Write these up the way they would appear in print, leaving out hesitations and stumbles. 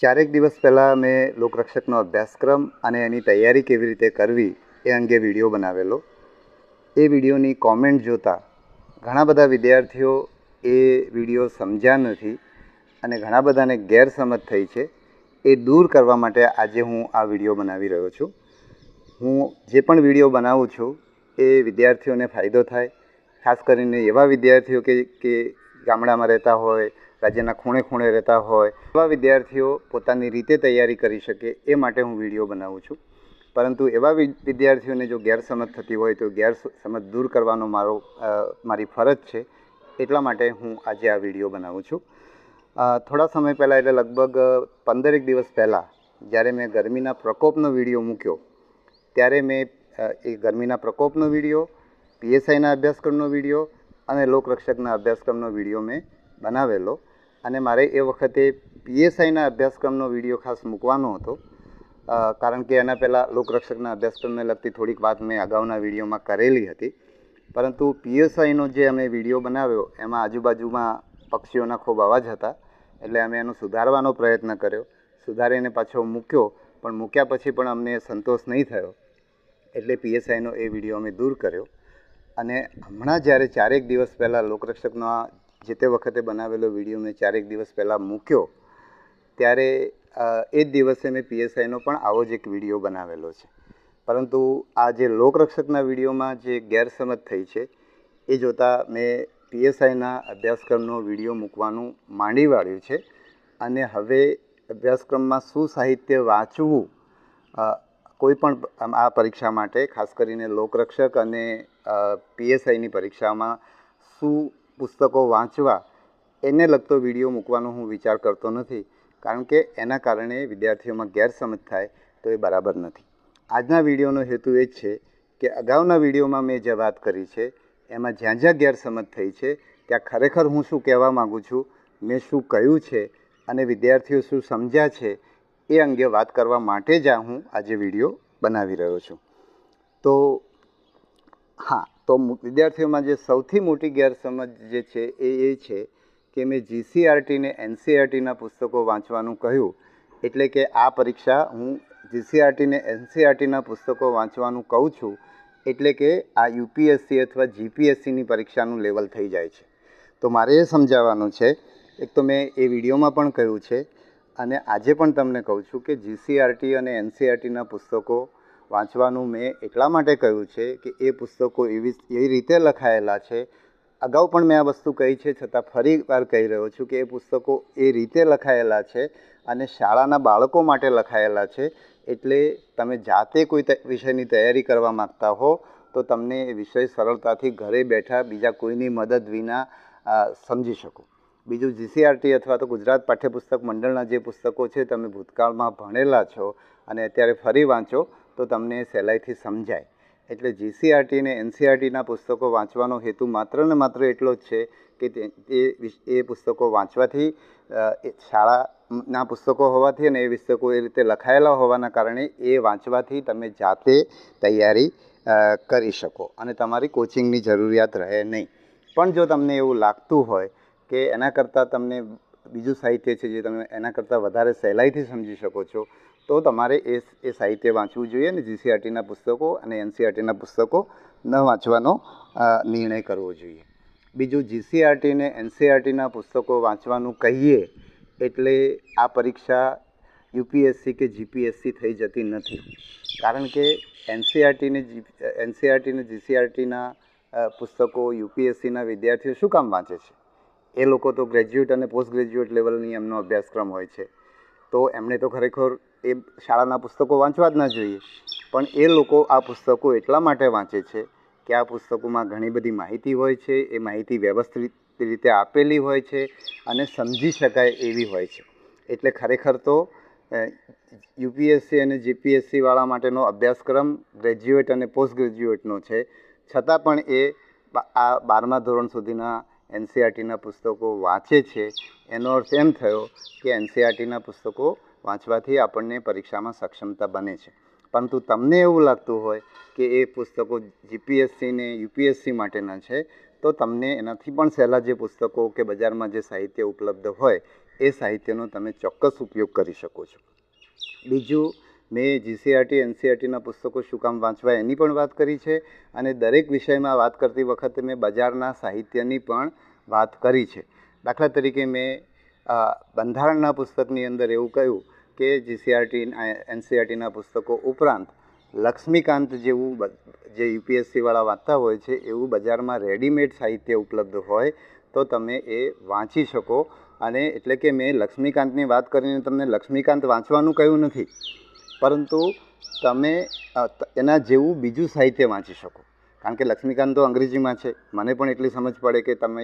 ચારેક દિવસ પહેલાં મેં લોકરક્ષકનો અભ્યાસક્રમ અને એની તૈયારી કેવી રીતે કરવી એ અંગે વિડીયો બનાવેલો. એ વિડીયોની કોમેન્ટ જોતાં ઘણા બધા વિદ્યાર્થીઓ એ વિડીયો સમજ્યા નથી અને ઘણા બધાને ગેરસમજ થઈ છે. એ દૂર કરવા માટે આજે હું આ વિડીયો બનાવી રહ્યો છું. હું જે પણ વિડીયો બનાવું છું એ વિદ્યાર્થીઓને ફાયદો થાય, ખાસ કરીને એવા વિદ્યાર્થીઓ કે ગામડામાં રહેતા હોય, રાજ્યના ખૂણે ખૂણે રહેતા હોય, એવા વિદ્યાર્થીઓ પોતાની રીતે તૈયારી કરી શકે એ માટે હું વિડીયો બનાવું છું. પરંતુ એવા વિદ્યાર્થીઓને જો ગેરસમજ થતી હોય તો ગેરસમજ દૂર કરવાનો મારી ફરજ છે. એટલા માટે હું આજે આ વિડીયો બનાવું છું. થોડા સમય પહેલાં એટલે લગભગ 15 દિવસ પહેલાં જ્યારે મેં ગરમીના પ્રકોપનો વિડીયો મૂક્યો ત્યારે મેં એ ગરમીના પ્રકોપનો વિડીયો, પીએસઆઈના અભ્યાસક્રમનો વિડીયો અને લોકરક્ષકના અભ્યાસક્રમનો વિડીયો મેં બનાવેલો. અને મારે એ વખતે પીએસઆઈના અભ્યાસક્રમનો વિડીયો ખાસ મૂકવાનો હતો, કારણ કે એના પહેલાં લોકરક્ષકના અભ્યાસક્રમને લગતી થોડીક વાત મેં અગાઉના વિડીયોમાં કરેલી હતી. પરંતુ પીએસઆઈનો જે અમે વિડીયો બનાવ્યો એમાં આજુબાજુમાં પક્ષીઓના ખૂબ અવાજ હતા, એટલે અમે એનો સુધારવાનો પ્રયત્ન કર્યો. સુધારીને પાછો મૂક્યો, પણ મૂક્યા પછી પણ અમને સંતોષ નહીં થયો, એટલે પીએસઆઈનો એ વિડીયો અમે દૂર કર્યો. અને હમણાં જ્યારે ચારેક દિવસ પહેલાં લોકરક્ષકનો જે તે વખતે બનાવેલો વિડીયો મેં ચારેક દિવસ પહેલાં મૂક્યો ત્યારે એ જ દિવસે મેં પીએસઆઈનો પણ આવો જ એક વિડીયો બનાવેલો છે. પરંતુ આ જે લોકરક્ષકના વિડીયોમાં જે ગેરસમજ થઈ છે એ જોતાં મેં પીએસઆઈના અભ્યાસક્રમનો વિડીયો મૂકવાનું માંડી વાળ્યું છે. અને હવે અભ્યાસક્રમમાં શું સાહિત્ય વાંચવું કોઈ પણ આ પરીક્ષા માટે, ખાસ કરીને લોકરક્ષક અને પીએસઆઈની પરીક્ષામાં શું પુસ્તકો વાંચવા એને લગતો વિડીયો મૂકવાનો હું વિચાર કરતો નથી, કારણ કે એના કારણે વિદ્યાર્થીઓમાં ગેરસમજ થાય તો એ બરાબર નથી. આજના વિડીયોનો હેતુ એ જ છે કે અગાઉના વિડીયોમાં મેં જે વાત કરી છે એમાં જ્યાં જ્યાં ગેરસમજ થઈ છે ત્યાં ખરેખર હું શું કહેવા માગું છું, મેં શું કહ્યું છે અને વિદ્યાર્થીઓ શું સમજ્યા છે એ અંગે વાત કરવા માટે જ હું આજે વિડીયો બનાવી રહ્યો છું. તો હા, તો વિદ્યાર્થીઓમાં જે સૌથી મોટી ગેરસમજ જે છે એ છે કે મેં જીસીઆરટી ને એનસીઆરટીના પુસ્તકો વાંચવાનું કહ્યું, એટલે કે આ પરીક્ષા હું જીસીઆરટી ને એનસીઆરટીના પુસ્તકો વાંચવાનું કહું છું એટલે કે આ યુપીએસસી અથવા જીપીએસસીની પરીક્ષાનું લેવલ થઈ જાય છે. તો મારે એ સમજાવવાનું છે, એક તો મેં એ વિડીયોમાં પણ કહ્યું છે અને આજે પણ તમને કહું છું કે જીસીઆરટી અને એનસીઆરટીના પુસ્તકો વાંચવાનું મેં એટલા માટે કહ્યું છે કે એ પુસ્તકો એવી રીતે લખાયેલા છે. અગાઉ પણ મેં આ વસ્તુ કહી છે, છતાં ફરી વાર કહી રહ્યો છું કે એ પુસ્તકો એ રીતે લખાયેલા છે અને શાળાના બાળકો માટે લખાયેલા છે. એટલે તમે જાતે કોઈ વિષયની તૈયારી કરવા માગતા હો તો તમને એ વિષય સરળતાથી ઘરે બેઠા બીજા કોઈની મદદ વિના સમજી શકો. બીજું, જીસીઆરટી અથવા તો ગુજરાત પાઠ્યપુસ્તક મંડળના જે પુસ્તકો છે તમે ભૂતકાળમાં ભણેલા છો અને અત્યારે ફરી વાંચો તો તમને સહેલાઈથી સમજાય. એટલે જીસીઆરટી અને એનસીઆરટીના પુસ્તકો વાંચવાનો હેતુ માત્ર ને માત્ર એટલો જ છે કે એ પુસ્તકો વાંચવાથી, શાળાના પુસ્તકો હોવાથી અને એ પુસ્તકો એ રીતે લખાયેલા હોવાના કારણે એ વાંચવાથી તમે જાતે તૈયારી કરી શકો અને તમારી કોચિંગની જરૂરિયાત રહે નહીં. પણ જો તમને એવું લાગતું હોય કે એના કરતાં તમને બીજું સાહિત્ય છે જે તમે એના કરતાં વધારે સહેલાઈથી સમજી શકો છો તો તમારે એ સાહિત્ય વાંચવું જોઈએ અને જીસીઆરટીના પુસ્તકો અને એનસીઆરટીના પુસ્તકો ન વાંચવાનો નિર્ણય કરવો જોઈએ. બીજું, જીસીઆરટી અને એનસીઆરટીના પુસ્તકો વાંચવાનું કહીએ એટલે આ પરીક્ષા યુપીએસસી કે જીપીએસસી થઈ જતી નથી. કારણ કે એનસીઆરટી અને જીસીઆરટીના પુસ્તકો યુપીએસસીના વિદ્યાર્થીઓ શું કામ વાંચે છે? એ લોકો તો ગ્રેજ્યુએટ અને પોસ્ટ ગ્રેજ્યુએટ લેવલની એમનો અભ્યાસક્રમ હોય છે, તો એમણે તો ખરેખર એ શાળાના પુસ્તકો વાંચવા જ ના જોઈએ. પણ એ લોકો આ પુસ્તકો એટલા માટે વાંચે છે કે આ પુસ્તકોમાં ઘણી બધી માહિતી હોય છે, એ માહિતી વ્યવસ્થિત રીતે આપેલી હોય છે અને સમજી શકાય એવી હોય છે. એટલે ખરેખર તો યુપીએસસી અને જીપીએસસીવાળા માટેનો અભ્યાસક્રમ ગ્રેજ્યુએટ અને પોસ્ટ ગ્રેજ્યુએટનો છે, છતાં પણ એ આ 12મા ધોરણ સુધીના એનસીઆરટીના પુસ્તકો વાંચે છે. એનો અર્થ એમ થયો કે એનસીઆરટીના પુસ્તકો વાંચવાથી આપણને પરીક્ષામાં સક્ષમતા બને છે. પરંતુ તમને એવું લાગતું હોય કે એ પુસ્તકો જીપીએસસી ને યુપીએસસી માટેના છે તો તમને એનાથી પણ સહેલા જે પુસ્તકો કે બજારમાં જે સાહિત્ય ઉપલબ્ધ હોય એ સાહિત્યનો તમે ચોક્કસ ઉપયોગ કરી શકો છો. બીજું, મેં જીસીઆરટી એનસીઆરટીના પુસ્તકો શું કામ વાંચવા એની પણ વાત કરી છે, અને દરેક વિષયમાં વાત કરતી વખતે મેં બજારના સાહિત્યની પણ વાત કરી છે. દાખલા તરીકે મેં બંધારણના પુસ્તકની અંદર એવું કહ્યું કે જીસીઆરટી એનસીઆરટીના પુસ્તકો ઉપરાંત લક્ષ્મીકાંત જેવું જે યુપીએસસીવાળા વાંચતા હોય છે એવું બજારમાં રેડીમેડ સાહિત્ય ઉપલબ્ધ હોય તો તમે એ વાંચી શકો. અને એટલે કે મેં લક્ષ્મીકાંતની વાત કરીને તમને લક્ષ્મીકાંત વાંચવાનું કહ્યું નથી, પરંતુ તમે એના જેવું બીજું સાહિત્ય વાંચી શકો. કારણ કે લક્ષ્મીકાંત તો અંગ્રેજીમાં છે, મને પણ એટલી સમજ પડે કે તમે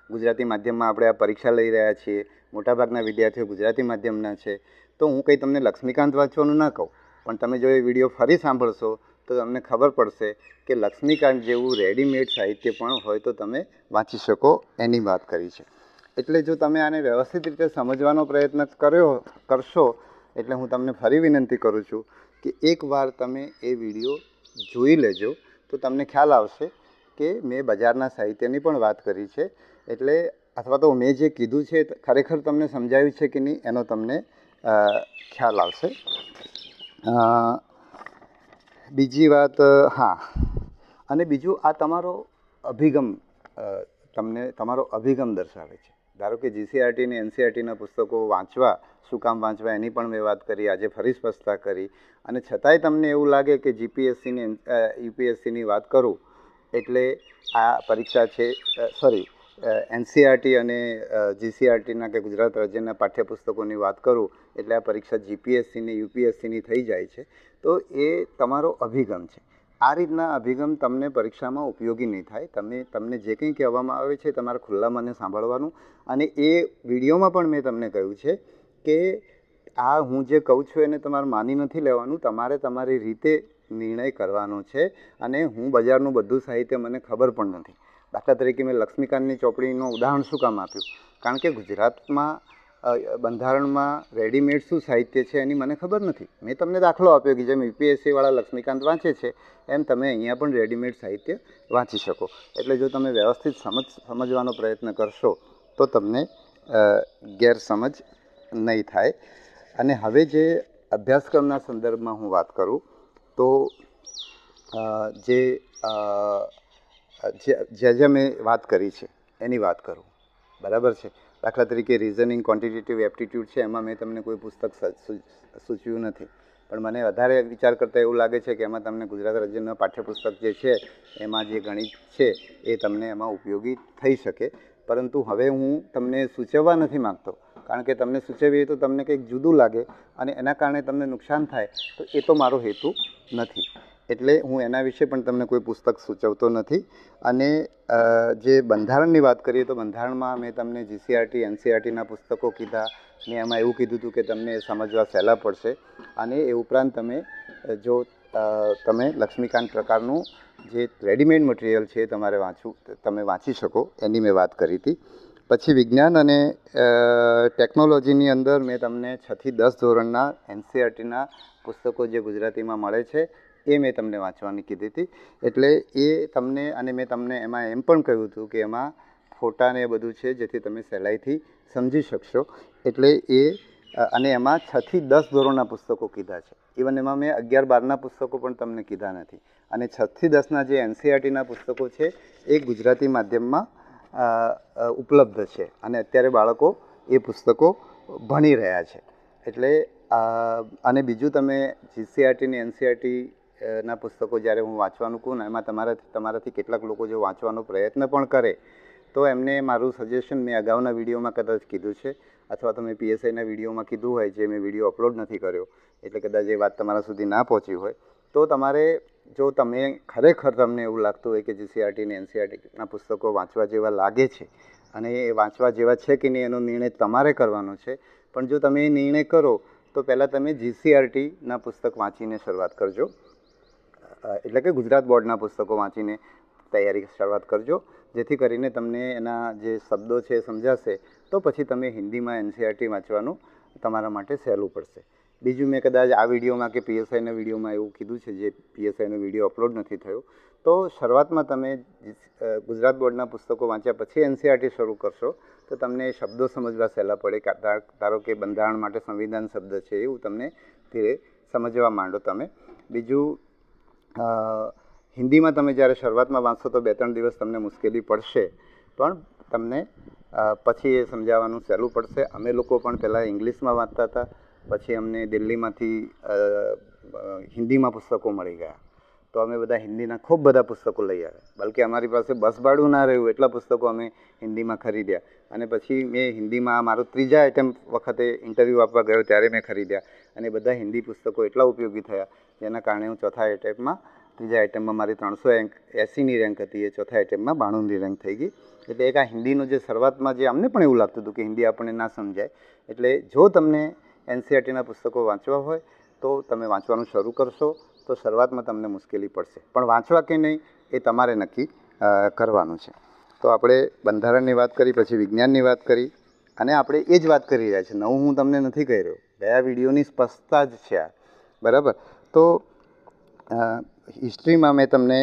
ગુજરાતી માધ્યમમાં આપણે આ પરીક્ષા લઈ રહ્યા છીએ, મોટાભાગના વિદ્યાર્થીઓ ગુજરાતી માધ્યમના છે, તો હું કંઈ તમને લક્ષ્મીકાંત વાંચવાનું ના કહું, પણ તમે જો એ વિડીયો ફરી સાંભળશો તો તમને ખબર પડશે કે લક્ષ્મીકાંત જેવું રેડીમેડ સાહિત્ય પણ હોય તો તમે વાંચી શકો, એની વાત કરી છે. એટલે જો તમે આને વ્યવસ્થિત રીતે સમજવાનો પ્રયત્ન કરશો એટલે હું તમને ફરી વિનંતી કરું છું કે એકવાર તમે એ વિડીયો જોઈ લેજો તો તમને ખ્યાલ આવશે કે મેં બજારના સાહિત્યની પણ વાત કરી છે. એટલે અથવા તો મેં જે કીધું છે ખરેખર તમને સમજાયું છે કે નહીં એનો તમને ખ્યાલ આવશે. બીજી વાત, હા, અને બીજું આ તમારો અભિગમ તમને તમારો અભિગમ દર્શાવે છે. ધારો કે જીસીઆરટી અને એનસીઆરટીના પુસ્તકો વાંચવા શું કામ વાંચવા એની પણ મેં વાત કરી, આજે ફરી સ્પષ્ટતા કરી, અને છતાંય તમને એવું લાગે કે જીપીએસસીની યુપીએસસીની વાત કરું એટલે આ પરીક્ષા છે, એનસીઆરટી અને જીસીઆરટીના કે ગુજરાત રાજ્યના પાઠ્યપુસ્તકોની વાત કરું એટલે આ પરીક્ષા જીપીએસસીની યુપીએસસીની થઈ જાય છે, તો એ તમારો અભિગમ છે. આ રીતના અભિગમ તમને પરીક્ષામાં ઉપયોગી નહીં થાય. તમને જે કંઈ કહેવામાં આવે છે તમારે ખુલ્લા મને સાંભળવાનું, અને એ વિડીયોમાં પણ મેં તમને કહ્યું છે કે આ હું જે કહું છું એને તમારે માની નથી લેવાનું, તમારે તમારી રીતે નિર્ણય કરવાનો છે. અને હું બજારનું બધું સાહિત્ય મને ખબર પણ નથી. દાખલા તરીકે મેં લક્ષ્મીકાંતની ચોપડીનું ઉદાહરણ શું કામ આપ્યું? કારણ કે ગુજરાતમાં બંધારણમાં રેડીમેડ શું સાહિત્ય છે એની મને ખબર નથી. મેં તમને દાખલો આપ્યો કે જેમ યુપીએસસીવાળા લક્ષ્મીકાંત વાંચે છે એમ તમે અહીંયા પણ રેડીમેડ સાહિત્ય વાંચી શકો. એટલે જો તમે વ્યવસ્થિત સમજવાનો પ્રયત્ન કરશો તો તમને ગેરસમજ નહીં થાય. અને હવે જે અભ્યાસક્રમના સંદર્ભમાં હું વાત કરું તો જે મેં વાત કરી છે એની વાત કરું, બરાબર છે. દાખલા તરીકે રિઝનિંગ, ક્વોન્ટિટેટિવ એપ્ટિટ્યૂડ છે, એમાં મેં તમને કોઈ પુસ્તક સૂચવ્યું નથી, પણ મને વધારે વિચાર કરતાં એવું લાગે છે કે એમાં તમને ગુજરાત રાજ્યના પાઠ્યપુસ્તક જે છે એમાં જે ગણિત છે એ તમને એમાં ઉપયોગી થઈ શકે. પરંતુ હવે હું તમને સૂચવવા નથી માગતો, કારણ કે તમને સૂચવીએ તો તમને કંઈક જુદું લાગે અને એના કારણે તમને નુકસાન થાય, તો એ તો મારો હેતુ નથી. એટલે હું એના વિશે પણ તમને કોઈ પુસ્તક સૂચવતો નથી. અને જે બંધારણની વાત કરીએ તો બંધારણમાં મેં તમને જીસીઆરટી એનસીઆરટીના પુસ્તકો કીધા. મેં એમાં એવું કીધું હતું કે તમને સમજવા સહેલા પડશે. અને એ ઉપરાંત તમે લક્ષ્મીકાંત પ્રકારનું જે રેડીમેડ મટીરિયલ છે તમારે તમે વાંચી શકો એની મેં વાત કરી હતી. પછી વિજ્ઞાન અને ટેકનોલોજીની અંદર મેં તમને 6 થી 10 ધોરણના એનસીઆરટીના પુસ્તકો જે ગુજરાતીમાં મળે છે એ મેં તમને વાંચવાની કીધી હતી. એટલે એ તમને, અને મેં તમને એમાં એમ પણ કહ્યું હતું કે એમાં ફોટા ને એ બધું છે જેથી તમે સહેલાઈથી સમજી શકશો. એટલે અને એમાં 6 થી 10 ધોરણના પુસ્તકો કીધા છે. ઇવન એમાં મેં 11-12ના પુસ્તકો પણ તમને કીધા નથી. અને 6 થી 10ના જે એનસીઆરટીના પુસ્તકો છે એ ગુજરાતી માધ્યમમાં ઉપલબ્ધ છે અને અત્યારે બાળકો એ પુસ્તકો ભણી રહ્યા છે. એટલે અને બીજું, તમે જીસીઆરટી અને એનસીઆરટીના પુસ્તકો જ્યારે હું વાંચવાનું કહું ને એમાં તમારાથી કેટલાક લોકો જો વાંચવાનો પ્રયત્ન પણ કરે તો એમને મારું સજેશન મેં અગાઉના વિડીયોમાં કદાચ કીધું છે, અથવા તો મેં પીએસઆઈના વિડીયોમાં કીધું હોય, જે મેં વિડીયો અપલોડ નથી કર્યો એટલે કદાચ એ વાત તમારા સુધી ના પહોંચી હોય, તો તમારે જો ખરેખર તમને એવું લાગતું હોય કે જીસીઆરટી અને એનસીઆરટીના પુસ્તકો વાંચવા જેવા લાગે છે અને એ વાંચવા જેવા છે કે નહીં એનો નિર્ણય તમારે કરવાનો છે. પણ જો તમે એ નિર્ણય કરો તો પહેલાં તમે જીસીઆરટીના પુસ્તક વાંચીને શરૂઆત કરજો, એટલે કે ગુજરાત બોર્ડના પુસ્તકો વાંચીને તૈયારી શરૂઆત કરજો, જેથી કરીને તમને એના જે શબ્દો છે એ સમજાશે તો પછી તમે હિન્દીમાં એનસીઆરટી વાંચવાનું તમારા માટે સહેલું પડશે. બીજું મેં કદાચ આ વિડીયોમાં કે પીએસઆઈના વિડીયોમાં એવું કીધું છે જે પીએસઆઈનો વિડીયો અપલોડ નથી થયો, તો શરૂઆતમાં તમે ગુજરાત બોર્ડના પુસ્તકો વાંચ્યા પછી એનસીઈઆરટી શરૂ કરશો તો તમને શબ્દો સમજવા સહેલા પડે. ધારો કે બંધારણ માટે સંવિધાન શબ્દ છે એવું તમને ધીરે સમજવા માંડો તમે. બીજું હિન્દીમાં તમે જ્યારે શરૂઆતમાં વાંચશો તો 2-3 દિવસ તમને મુશ્કેલી પડશે, પણ તમને પછી એ સમજાવવાનું સહેલું પડશે. અમે લોકો પણ પહેલાં ઇંગ્લિશમાં વાંચતા હતા, પછી અમને દિલ્હીમાંથી હિન્દીમાં પુસ્તકો મળી ગયા, તો અમે બધા હિન્દીના ખૂબ બધા પુસ્તકો લઈ આવ્યા. બલકે અમારી પાસે બસ ભાડું ના રહ્યું એટલા પુસ્તકો અમે હિન્દીમાં ખરીદ્યા. અને પછી મેં હિન્દીમાં મારું 3જા આઈટમ વખતે ઇન્ટરવ્યૂ આપવા ગયો ત્યારે મેં ખરીદ્યા, અને બધા હિન્દી પુસ્તકો એટલા ઉપયોગી થયા જેના કારણે હું 4થા આઈટમમાં 3જા આઈટમમાં મારી 380ની રેન્ક હતી એ 4થા આઈટમમાં 92ની રેન્ક થઈ ગઈ. એટલે એક આ હિન્દીનું જે શરૂઆતમાં જે અમને પણ એવું લાગતું હતું કે હિન્દી આપણને ના સમજાય, એટલે જો તમને એનસીઈઆરટીના પુસ્તકો વાંચવા હોય તો તમે વાંચવાનું શરૂ કરશો તો શરૂઆતમાં તમને મુશ્કેલી પડશે, પણ વાંચવા કે નહીં એ તમારે નક્કી કરવાનું છે. તો આપણે બંધારણની વાત કરી, પછી વિજ્ઞાનની વાત કરી, અને આપણે એ જ વાત કરી રહ્યા છીએ. નવું હું તમને નથી કહી રહ્યો, ગયા વિડીયોની સ્પષ્ટતા જ છે આ, બરાબર. તો હિસ્ટ્રીમાં મેં તમને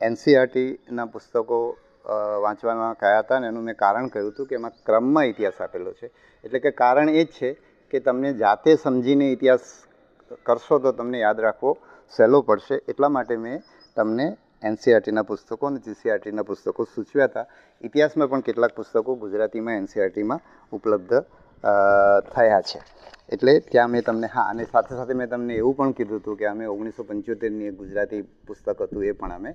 એનસીઈઆરટીના પુસ્તકો વાંચવાના કયા હતા, અને એનું મેં કારણ કહ્યું હતું કે એમાં ક્રમમાં ઇતિહાસ આપેલો છે. એટલે કે કારણ એ જ છે કે તમને જાતે સમજીને ઇતિહાસ કરશો તો તમને યાદ રાખવો સહેલો પડશે. એટલા માટે મેં તમને એનસીઈઆરટીના પુસ્તકો અને જીસીઈઆરટીના પુસ્તકો સૂચવ્યા હતા. ઇતિહાસમાં પણ કેટલાક પુસ્તકો ગુજરાતીમાં એનસીઈઆરટીમાં ઉપલબ્ધ થયા છે. એટલે ત્યાં મેં તમને અને સાથે સાથે મેં તમને એવું પણ કીધું હતું કે અમે 1975ની એક ગુજરાતી પુસ્તક હતું એ પણ અમે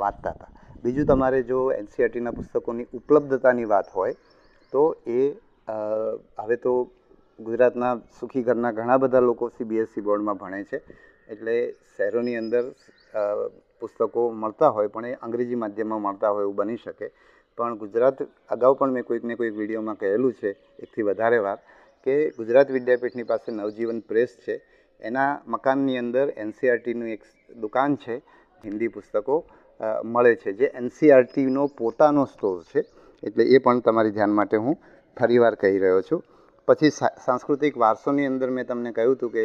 વાંચતા હતા. બીજું, તમારે જો એનસીઈઆરટીના પુસ્તકોની ઉપલબ્ધતાની વાત હોય તો એ હવે તો ગુજરાતના સુખી ઘરના ઘણા બધા લોકો સીબીએસઈ બોર્ડમાં ભણે છે, એટલે શહેરોની અંદર પુસ્તકો મળતા હોય પણ એ અંગ્રેજી માધ્યમમાં મળતા હોય એવું બની શકે. પણ ગુજરાત, અગાઉ પણ મેં કોઈકને કોઈક વિડીયોમાં કહેલું છે એકથી વધારે વાર કે ગુજરાત વિદ્યાપીઠની પાસે નવજીવન પ્રેસ છે, એના મકાનની અંદર એનસીઈઆરટીનું એક દુકાન છે, હિન્દી પુસ્તકો મળે છે, જે એનસીઈઆરટીનો પોતાનો સ્ટોર છે. એટલે એ પણ તમારી ધ્યાન માટે હું ફરીવાર કહી રહ્યો છું. પછી સાંસ્કૃતિક વારસોની અંદર મેં તમને કહ્યું હતું કે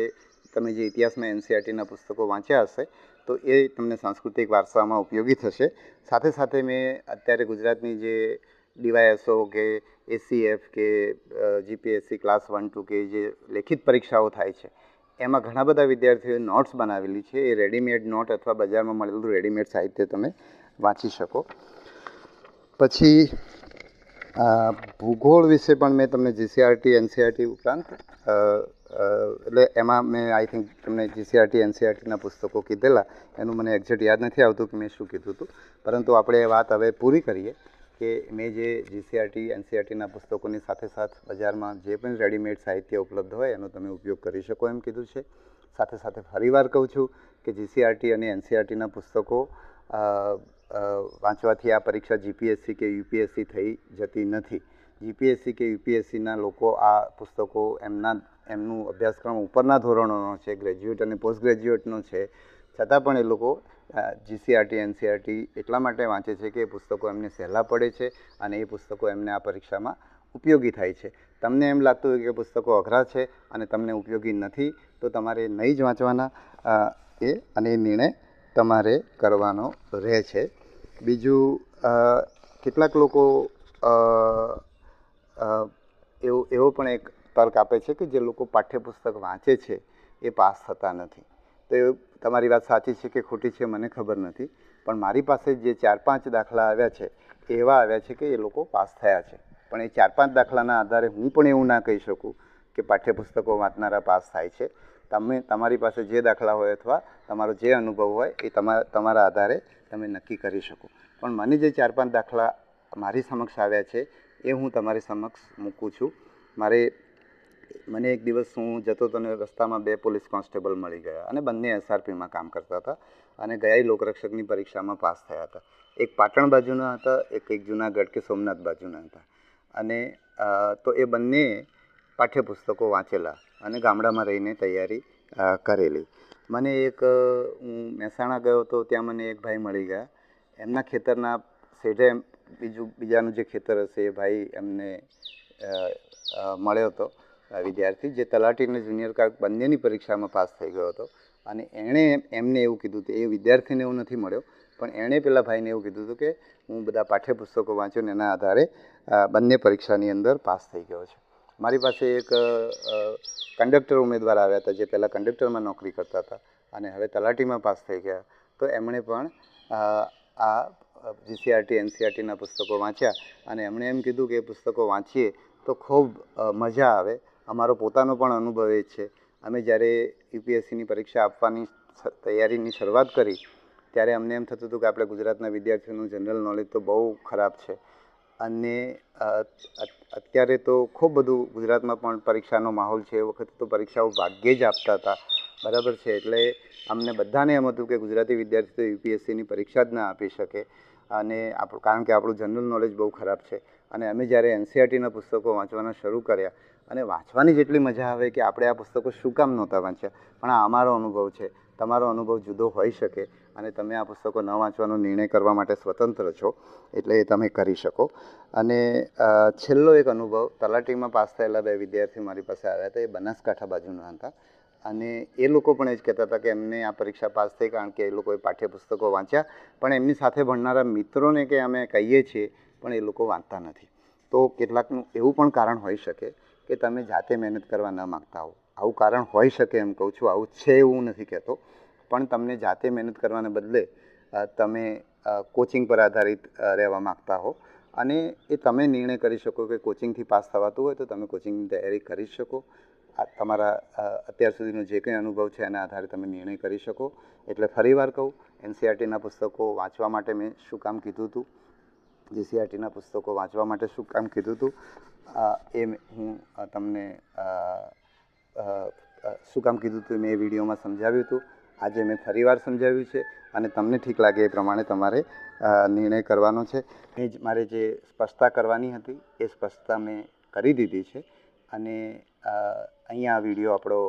તમે જે ઇતિહાસમાં એનસીઈઆરટીના પુસ્તકો વાંચ્યા હશે તો એ તમને સાંસ્કૃતિક વારસામાં ઉપયોગી થશે. સાથે સાથે મેં અત્યારે ગુજરાતની જે ડીવાયએસઓ કે એસીએફ કે જીપીએસસી ક્લાસ 1-2 કે જે લેખિત પરીક્ષાઓ થાય છે એમાં ઘણા બધા વિદ્યાર્થીઓએ નોટ્સ બનાવેલી છે. એ રેડીમેડ નોટ અથવા બજારમાં મળેલું રેડીમેડ સાહિત્ય તમે વાંચી શકો. પછી ભૂગોળ વિશે પણ મેં તમને જીસીઈઆરટી એનસીઈઆરટી ઉપરાંત એટલે એમાં મેં આઈ થિંક તમને જીસીઈઆરટી એનસીઈઆરટીના પુસ્તકો કીધેલા, એનું મને એક્ઝેક્ટ યાદ નથી આવતું કે મેં શું કીધું હતું, પરંતુ આપણે એ વાત હવે પૂરી કરીએ કે મેં જે જીસીઈઆરટી એનસીઈઆરટીના પુસ્તકોની સાથે બજારમાં જે પણ રેડીમેડ સાહિત્ય ઉપલબ્ધ હોય એનો તમે ઉપયોગ કરી શકો એમ કીધું છે. સાથે સાથે ફરીવાર કહું છું કે જીસીઈઆરટી અને એનસીઈઆરટીના પુસ્તકો વાંચવાથી આ પરીક્ષા જીપીએસસી કે યુપીએસસી થઈ જતી નથી. જીપીએસસી કે યુપીએસસીના લોકો આ પુસ્તકો એમનું અભ્યાસક્રમ ઉપરના ધોરણોનો છે, ગ્રેજ્યુએટ અને પોસ્ટ ગ્રેજ્યુએટનો છે, છતાં પણ એ લોકો જીસીઈઆરટી એનસીઈઆરટી એટલા માટે વાંચે છે કે એ પુસ્તકો એમને સહેલા પડે છે અને એ પુસ્તકો એમને આ પરીક્ષામાં ઉપયોગી થાય છે. તમને એમ લાગતું હોય કે પુસ્તકો અઘરા છે અને તમને ઉપયોગી નથી તો તમારે નહીં જ વાંચવાના અને એ નિર્ણય તમારે કરવાનો રહે છે. બીજું, કેટલાક લોકો એવો પણ એક તર્ક આપે છે કે જે લોકો પાઠ્યપુસ્તક વાંચે છે એ પાસ થતા નથી. તો એ તમારી વાત સાચી છે કે ખોટી છે મને ખબર નથી, પણ મારી પાસે જે 4-5 દાખલા આવ્યા છે એ એવા આવ્યા છે કે એ લોકો પાસ થયા છે. પણ એ 4-5 દાખલાના આધારે હું પણ એવું ના કહી શકું કે પાઠ્યપુસ્તકો વાંચનારા પાસ થાય છે. તમારી પાસે જે દાખલા હોય અથવા તમારો જે અનુભવ હોય એ તમારા આધારે તમે નક્કી કરી શકો. પણ મને જે 4-5 દાખલા મારી સમક્ષ આવ્યા છે એ હું તમારી સમક્ષ મૂકું છું. મને એક દિવસ હું જતો હતો અને રસ્તામાં 2 પોલીસ કોન્સ્ટેબલ મળી ગયા અને બંને એસઆરપીમાં કામ કરતા હતા અને ગયા લોકરક્ષકની પરીક્ષામાં પાસ થયા હતા. એક પાટણ બાજુના હતા, એક જુનાગઢ કે સોમનાથ બાજુના હતા. અને તો એ બંને પાઠ્યપુસ્તકો વાંચેલા અને ગામડામાં રહીને તૈયારી કરેલી. મને હું મહેસાણા ગયો હતો, ત્યાં મને એક ભાઈ મળી ગયા. એમના ખેતરના શેઢે બીજાનું જે ખેતર હશે એ ભાઈ એમને મળ્યો હતો. વિદ્યાર્થી જે તલાટી અને જુનિયર ક્લાર્ક બંનેની પરીક્ષામાં પાસ થઈ ગયો હતો અને એમને એવું કીધું હતું, એ વિદ્યાર્થીને એવું નથી મળ્યો, પણ એણે પેલા ભાઈને એવું કીધું હતું કે હું બધા પાઠ્યપુસ્તકો વાંચ્યું ને એના આધારે બંને પરીક્ષાની અંદર પાસ થઈ ગયો છે. મારી પાસે એક કંડક્ટર ઉમેદવાર આવ્યા હતા જે પહેલાં કંડક્ટરમાં નોકરી કરતા હતા અને હવે તલાટીમાં પાસ થઈ ગયા, તો એમણે પણ આ જીસીઆરટી એનસીઆરટીના પુસ્તકો વાંચ્યા અને એમણે એમ કીધું કે એ પુસ્તકો વાંચીએ તો ખૂબ મજા આવે. અમારો પોતાનો પણ અનુભવ એ છે. અમે જ્યારે યુપીએસસીની પરીક્ષા આપવાની તૈયારીની શરૂઆત કરી ત્યારે અમને એમ થતું હતું કે આપણે ગુજરાતના વિદ્યાર્થીઓનું જનરલ નોલેજ તો બહુ ખરાબ છે અને અત્યારે તો ખૂબ બધું ગુજરાતમાં પણ પરીક્ષાનો માહોલ છે. એ વખતે તો પરીક્ષાઓ ભાગ્યે જ આપતા હતા, બરાબર છે. એટલે અમને બધાને એમ હતું કે ગુજરાતી વિદ્યાર્થી તો યુપીએસસીની પરીક્ષા જ ના આપી શકે અને કારણ કે આપણું જનરલ નોલેજ બહુ ખરાબ છે. અને અમે જ્યારે એનસીઆરટીના પુસ્તકો વાંચવાના શરૂ કર્યા અને વાંચવાની જેટલી મજા આવે કે આપણે આ પુસ્તકો શું કામ નહોતા વાંચ્યા, પણ આ અમારો અનુભવ છે. તમારો અનુભવ જુદો હોઈ શકે અને તમે આ પુસ્તકો ન વાંચવાનો નિર્ણય કરવા માટે સ્વતંત્ર છો, એટલે એ તમે કરી શકો. અને છેલ્લો એક અનુભવ, તલાટીમાં પાસ થયેલા 2 વિદ્યાર્થીઓ મારી પાસે આવ્યા હતા. એ બનાસકાંઠા બાજુના હતા અને એ લોકો પણ એ જ કહેતા હતા કે એમને આ પરીક્ષા પાસ થઈ કારણ કે એ લોકોએ પાઠ્યપુસ્તકો વાંચ્યા, પણ એમની સાથે ભણનારા મિત્રોને કે અમે કહીએ છીએ પણ એ લોકો વાંચતા નથી. તો કેટલાકનું એવું પણ કારણ હોઈ શકે કે તમે જાતે મહેનત કરવા ન માગતા હો. આવું કારણ હોઈ શકે એમ કહું છું, આવું છે એવું નથી કહેતો, પણ તમને જાતે મહેનત કરવાને બદલે તમે કોચિંગ પર આધારિત રહેવા માગતા હો અને એ તમે નિર્ણય કરી શકો કે કોચિંગથી પાસ થવાતું હોય તો તમે કોચિંગની તૈયારી કરી શકો. આ તમારા અત્યાર સુધીનો જે કંઈ અનુભવ છે એના આધારે તમે નિર્ણય કરી શકો. એટલે ફરીવાર કહું, એનસીઆરટીના પુસ્તકો વાંચવા માટે મેં શું કામ કીધું હતું, જીસીઆરટીના પુસ્તકો વાંચવા માટે શું કામ કીધું હતું, એ હું તમને શું કામ કીધું હતું મેં એ વિડીયોમાં સમજાવ્યું હતું. આજે મેં ફરીવાર સમજાવ્યું છે અને તમને ઠીક લાગે એ પ્રમાણે તમારે નિર્ણય કરવાનો છે. મારે જે સ્પષ્ટતા કરવાની હતી એ સ્પષ્ટતા મેં કરી દીધી છે અને અહીંયા આ વિડીયો આપણો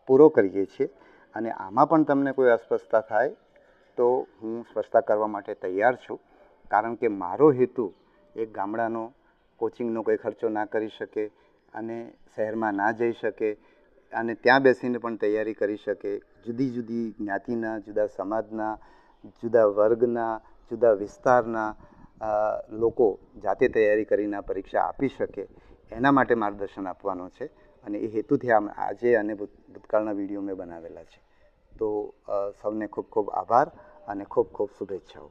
પૂરો કરીએ છીએ. અને આમાં પણ તમને કોઈ અસ્પષ્ટતા થાય તો હું સ્પષ્ટતા કરવા માટે તૈયાર છું, કારણ કે મારો હેતુ એક ગામડાનો કોચિંગનો કોઈ ખર્ચો ના કરી શકે અને શહેરમાં ના જઈ શકે અને ત્યાં બેસીને પણ તૈયારી કરી શકે, જુદી જુદી જ્ઞાતિના, જુદા સમાજના, જુદા વર્ગના, જુદા વિસ્તારના લોકો જાતે તૈયારી કરીને આ પરીક્ષા આપી શકે, એના માટે માર્ગદર્શન આપવાનું છે અને એ હેતુથી આજે અને ભૂતકાળના વિડીયો મેં બનાવેલા છે. તો સૌને ખૂબ ખૂબ આભાર અને ખૂબ ખૂબ શુભેચ્છાઓ.